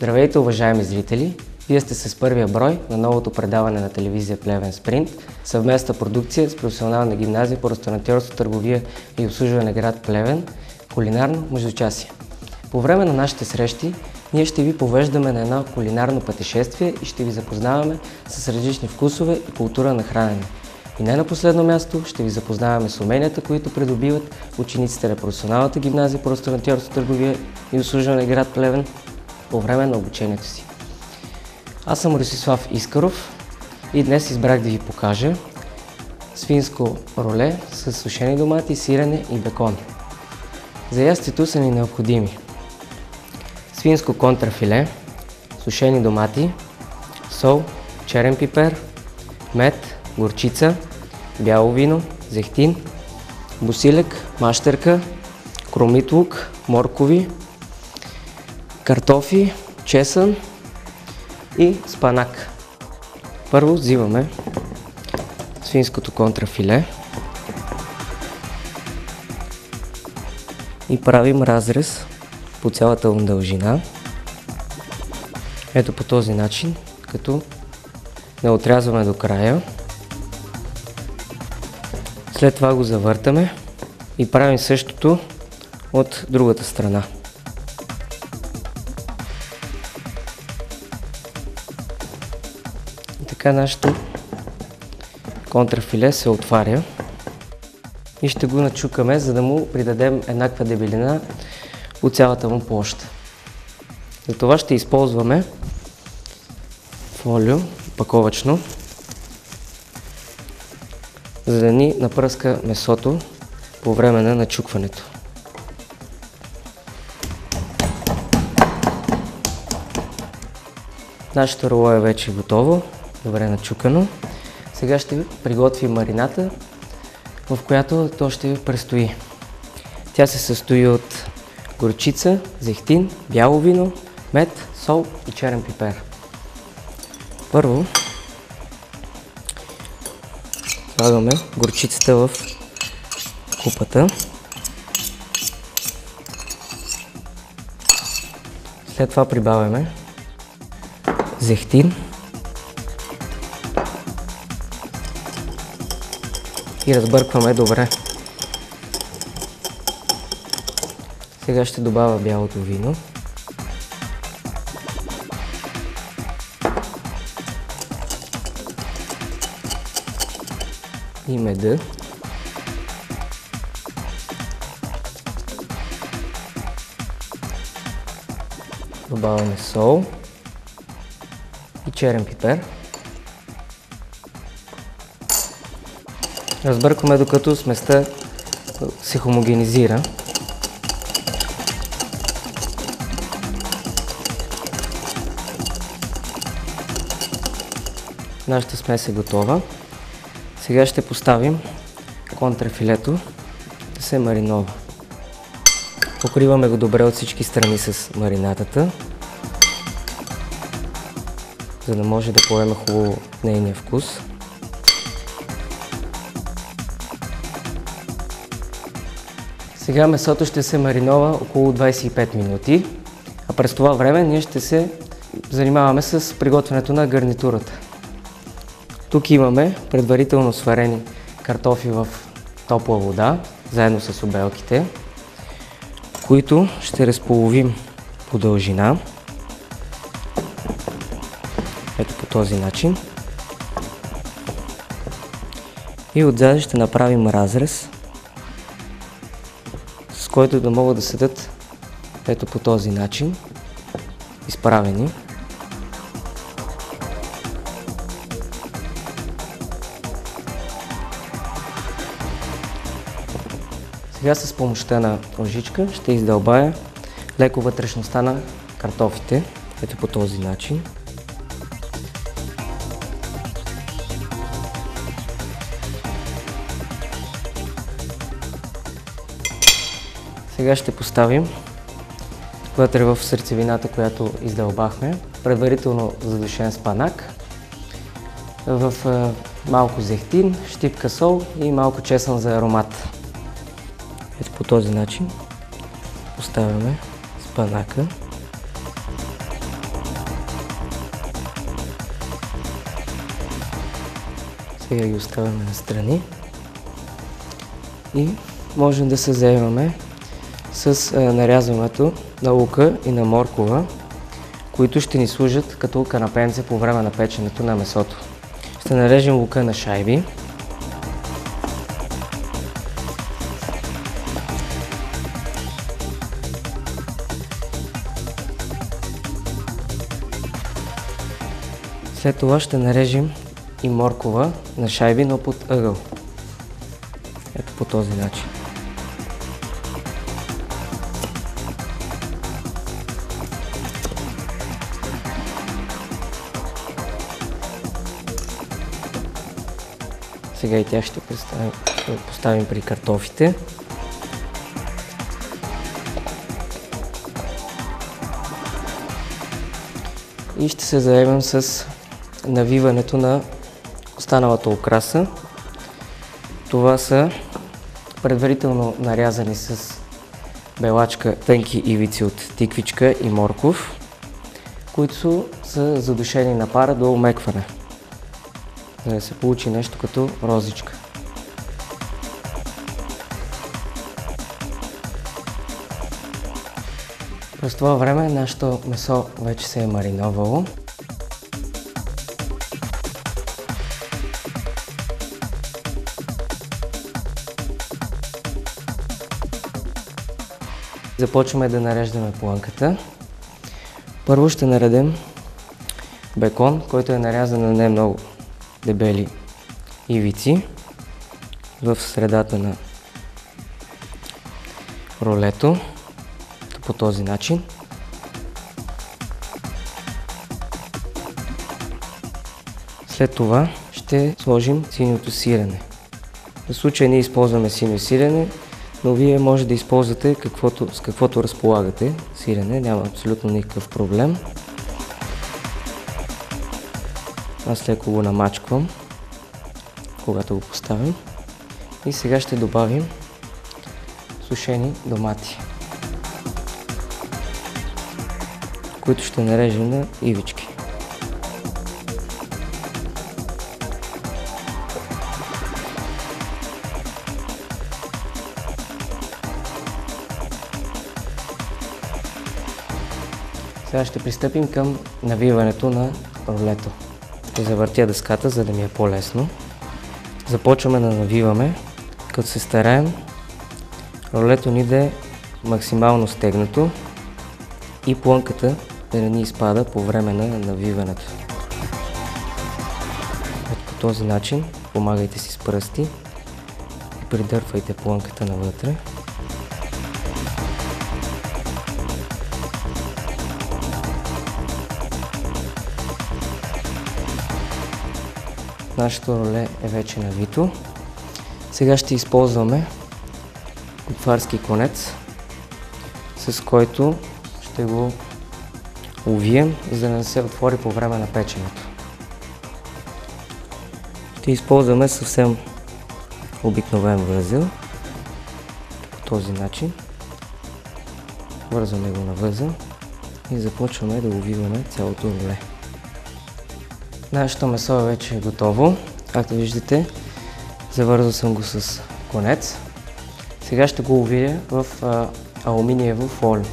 Здравейте, уважаеми зрители! Вие сте с първия брой на новото предаване на телевизия Плевен Спринт, съвместна продукция с професионална гимназия по ресторантьорство, търговия и обслужване град Плевен, кулинарно междучасие. По време на нашите срещи ние ще ви повеждаме на едно кулинарно пътешествие и ще ви запознаваме с различни вкусове и култура на хранене. И не на последно място ще ви запознаваме с уменията, които придобиват учениците на професионалната гимназия по ресторантьорство, търговия и обслужване град Плевен по време на обучението си. Аз съм Ростислав Искаров и днес избрах да ви покажа свинско роле с сушени домати, сирене и бекон. За ястието са ни необходими свинско контрафиле, сушени домати, сол, черен пипер, мед, горчица, бяло вино, зехтин, босилек, мащерка, кромит лук, моркови, картофи, чесън и спанак. Първо взимаме свинското контрафиле и правим разрез по цялата му дължина. Ето по този начин, като не отрязваме до края. След това го завъртаме и правим същото от другата страна. И така нашето контрафиле се отваря и ще го начукаме, за да му придадем еднаква дебелина по цялата му площ. За това ще използваме фолио, паковачно, за да ни напръска месото по време на начукването. Нашето роло е вече готово, добре начукано. Сега ще приготвим марината, в която то ще предстои. Тя се състои от горчица, зехтин, бяло вино, мед, сол и черен пипер. Първо слагаме горчицата в купата. След това прибавяме зехтин и разбъркваме добре. Сега ще добавя бялото вино. И меда. Добавяме сол и черен пипер. Разбъркваме докато сместа се хомогенизира. Нашата смес е готова. Сега ще поставим контрафилето да се маринова. Покриваме го добре от всички страни с маринатата, за да може да поеме хубаво нейния вкус. Сега месото ще се маринова около 25 минути, а през това време ние ще се занимаваме с приготвянето на гарнитурата. Тук имаме предварително сварени картофи в топла вода, заедно с обелките, които ще разполовим по дължина. Ето по този начин. И отзад ще направим разрез, с който да могат да седят ето по този начин, изправени. Сега с помощта на лъжичка ще издълбая леко вътрешността на картофите, ето по този начин. Сега ще поставим вътре в сърцевината, която издълбахме, предварително задушен спанак, в малко зехтин, щипка сол и малко чесън за аромат. Ето по този начин поставяме спанака. Сега ги оставяме настрани и можем да се заемаме с нарязването на лука и на моркова, които ще ни служат като канапенце по време на печенето на месото. Ще нарежем лука на шайби. След това ще нарежем и моркова на шайби, но под ъгъл. Ето по този начин. Сега и тях ще поставим при картофите. И ще се заемем с навиването на останалата украса. Това са предварително нарязани с белачка тънки ивици от тиквичка и морков, които са задушени на пара до омекване, за да се получи нещо като розичка. През това време нашето месо вече се е мариновало. Започваме да нареждаме плънката. Първо ще наредим бекон, който е нарязан на не много дебели ивици в средата на ролето, по този начин. След това ще сложим синьото сирене. В случая ние използваме синьо сирене, но вие може да използвате с каквото разполагате сирене, няма абсолютно никакъв проблем. Аз леко го намачквам, когато го поставим. И сега ще добавим сушени домати, които ще нарежем на ивички. Сега ще пристъпим към навиването на ролето. Ще завъртя дъската, за да ми е по-лесно. Започваме да навиваме, като се стараем ролето ни да е максимално стегнато и плънката да не ни изпада по време на навиването. По този начин помагайте си с пръсти и придърпвайте плънката навътре. Нашето роле е вече навито. Сега ще използваме готварски конец, с който ще го увием, за да не се отвори по време на печенето. Ще използваме съвсем обикновен възел. По този начин вързваме го на възел и започваме да увиваме цялото роле. Нашето месо е вече готово. Както виждате, завързал съм го с конец. Сега ще го увия в алуминиево фолио.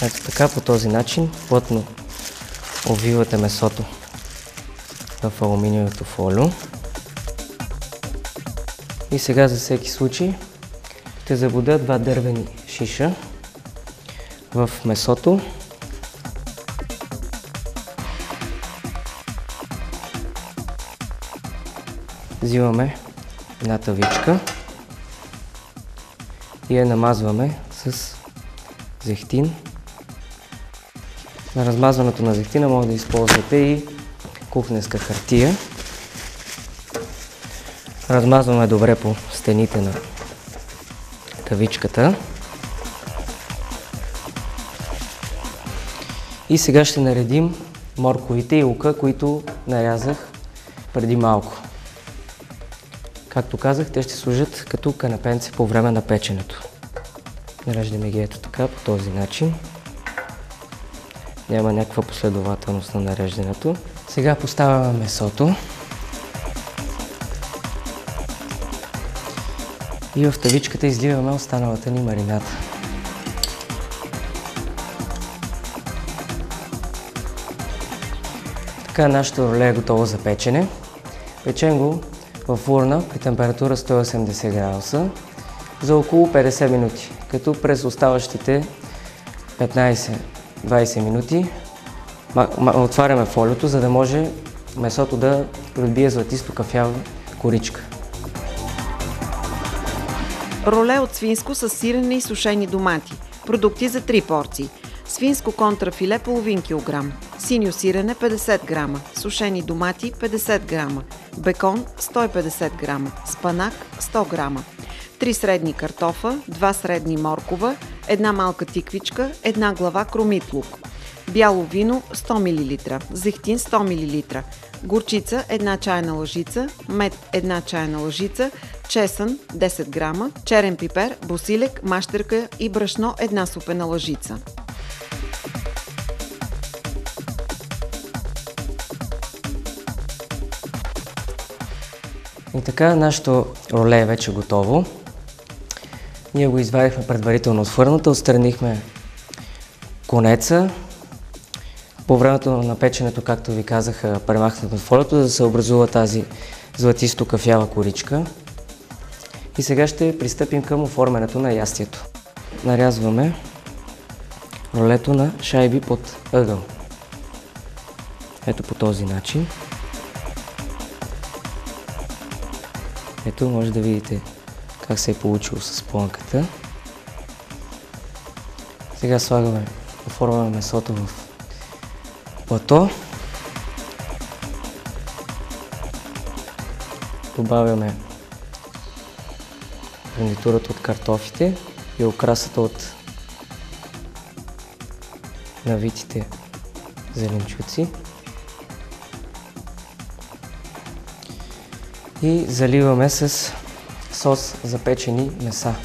Ето така, по този начин плътно обвивате месото в алуминиевото фолио. И сега за всеки случай ще забудя 2 дървени шиша в месото. Взимаме една тавичка и я намазваме с зехтин. На размазването на зехтина може да използвате и кухненска хартия. Размазваме добре по стените на тавичката. И сега ще наредим морковите и лука, които нарязах преди малко. Както казах, те ще служат като канапенце по време на печенето. Нареждаме ги ето така, по този начин. Няма някаква последователност на нареждането. Сега поставяме месото. И в тавичката изливаме останалата ни марината. Така нашето роле е готово за печене. Печем го в урна при температура 180 градуса за около 50 минути, като през оставащите 15-20 минути отваряме фолиото, за да може месото да придобие златисто кафява коричка. Роле от свинско с сирене и сушени домати. Продукти за 3 порции. Свинско контрафиле половин килограм. Синьо сирене 50 грама. Сушени домати 50 грама. Бекон 150 грама. Спанак 100 грама. 3 средни картофа, 2 средни моркова, 1 малка тиквичка, 1 глава кромит лук. Бяло вино 100 мл. Зехтин 100 мл. Горчица 1 чайна лъжица. Мед 1 чайна лъжица. Чесън 10 грама. Черен пипер, босилек, мащерка и брашно 1 супена лъжица. И така, нашето роле е вече готово. Ние го извадихме предварително от фърната, отстранихме конеца. По времето на печенето, както ви казах, премахнахме фолиото, за да се образува тази златисто кафява коричка. И сега ще пристъпим към оформянето на ястието. Нарязваме ролето на шайби под ъгъл. Ето по този начин. Ето може да видите как се е получило с плънката. Сега оформяме месото в плато. Добавяме гарнитурата от картофите и окрасата от навитите зеленчуци. И заливаме с сос за печени меса.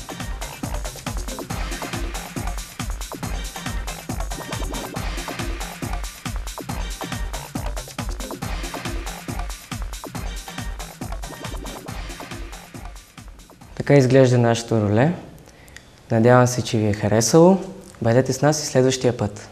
Така изглежда нашето роле. Надявам се, че ви е харесало. Бъдете с нас и следващия път.